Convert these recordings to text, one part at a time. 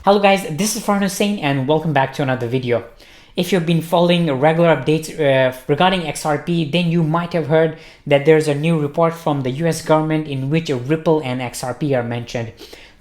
Hello guys, this is Farhan and welcome back to another video. If you've been following regular updates regarding XRP, then you might have heard that there's a new report from the US government in which Ripple and XRP are mentioned.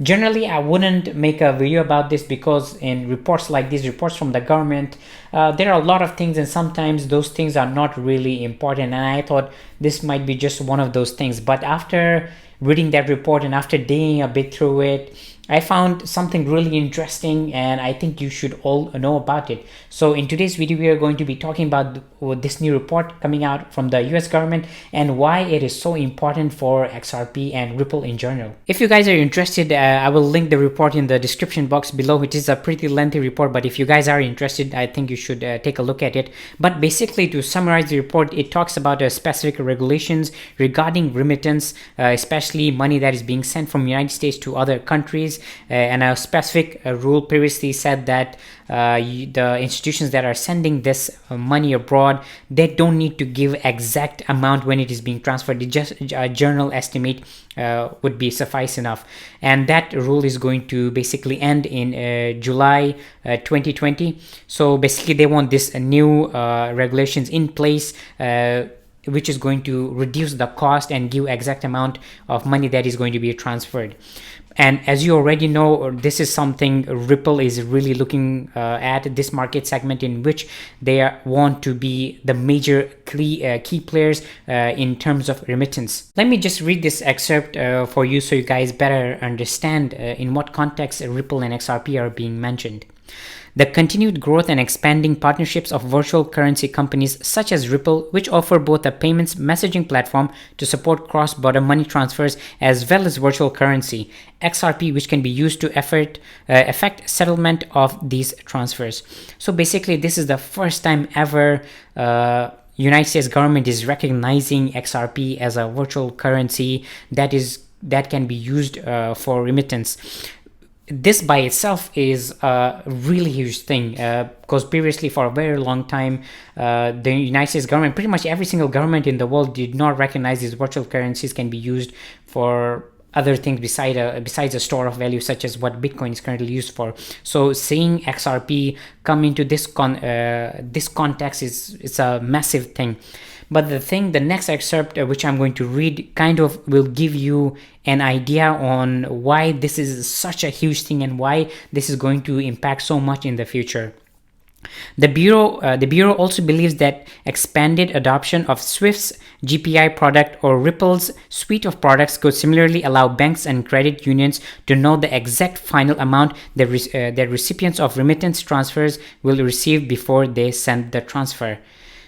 Generally, I wouldn't make a video about this because in reports like these, reports from the government, there are a lot of things and sometimes those things are not really important, and I thought this might be just one of those things. But after reading that report and after digging a bit through it, I found something really interesting and I think you should all know about it. So in today's video, we are going to be talking about this new report coming out from the US government and why it is so important for XRP and Ripple in general. If you guys are interested, I will link the report in the description box below. It is a pretty lengthy report, but if you guys are interested, I think you should take a look at it. But basically, to summarize the report, it talks about specific regulations regarding remittance, especially money that is being sent from United States to other countries. And a specific rule previously said that the institutions that are sending this money abroad, they don't need to give exact amount when it is being transferred. Just a general estimate would be suffice enough, and that rule is going to basically end in July 2020. So basically they want this new regulations in place, which is going to reduce the cost and give exact amount of money that is going to be transferred. And as you already know, this is something Ripple is really looking at, this market segment in which they want to be the major key players in terms of remittance. Let me just read this excerpt for you so you guys better understand in what context Ripple and XRP are being mentioned. The continued growth and expanding partnerships of virtual currency companies such as Ripple, which offer both a payments messaging platform to support cross-border money transfers as well as virtual currency, XRP, which can be used to effect settlement of these transfers. So basically, this is the first time ever United States government is recognizing XRP as a virtual currency that can be used for remittance. This by itself is a really huge thing because previously for a very long time the United States government, pretty much every single government in the world, did not recognize these virtual currencies can be used for other things besides a store of value, such as what Bitcoin is currently used for. So seeing XRP come into this context it's a massive thing. But the next excerpt, which I'm going to read, kind of will give you an idea on why this is such a huge thing and why this is going to impact so much in the future. The Bureau also believes that expanded adoption of Swift's GPI product or Ripple's suite of products could similarly allow banks and credit unions to know the exact final amount that recipients of remittance transfers will receive before they send the transfer.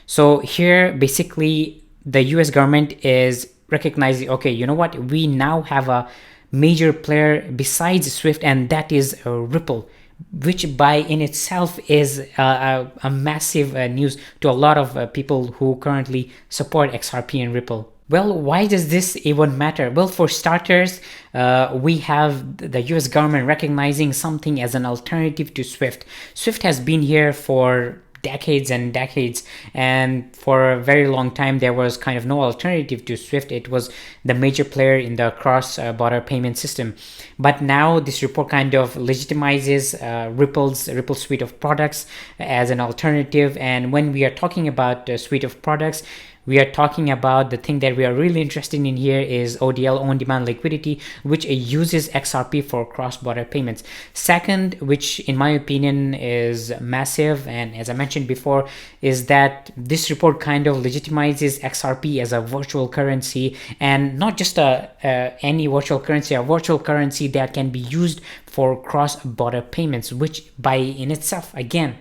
So here, basically, the US government is recognizing, okay, you know what, we now have a major player besides Swift, and that is Ripple, which by in itself is a massive news to a lot of people who currently support XRP and Ripple. Well, why does this even matter? Well, for starters, we have the US government recognizing something as an alternative to Swift. Swift has been here for decades and decades, and for a very long time there was kind of no alternative to Swift. It was the major player in the cross-border payment system. But now this report kind of legitimizes Ripple's suite of products as an alternative. And when we are talking about a suite of products, we are talking about the thing that we are really interested in here is ODL, on-demand liquidity, which uses XRP for cross-border payments. Second, which in my opinion is massive, and as I mentioned before, is that this report kind of legitimizes XRP as a virtual currency, and not just any virtual currency, a virtual currency that can be used for cross-border payments, which by in itself, again,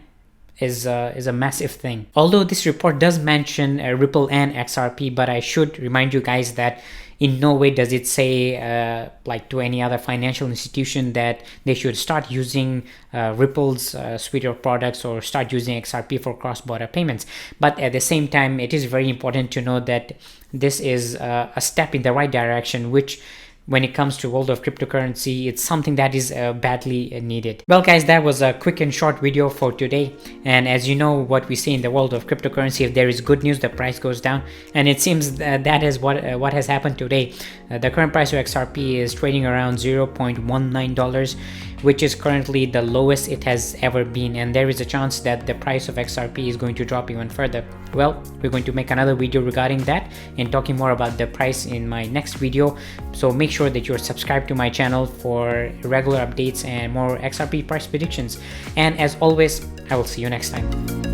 is a massive thing. Although this report does mention Ripple and XRP, but I should remind you guys that in no way does it say like to any other financial institution that they should start using Ripple's suite of products or start using XRP for cross-border payments. But at the same time, it is very important to know that this is a step in the right direction, which when it comes to world of cryptocurrency, it's something that is badly needed. Well guys, that was a quick and short video for today, and as you know what we see in the world of cryptocurrency, if there is good news, the price goes down, and it seems that is what has happened today. The current price of XRP is trading around $0.19, which is currently the lowest it has ever been, and there is a chance that the price of XRP is going to drop even further. Well, we're going to make another video regarding that and talking more about the price in my next video. So make sure that you're subscribed to my channel for regular updates and more XRP price predictions. And as always, I will see you next time.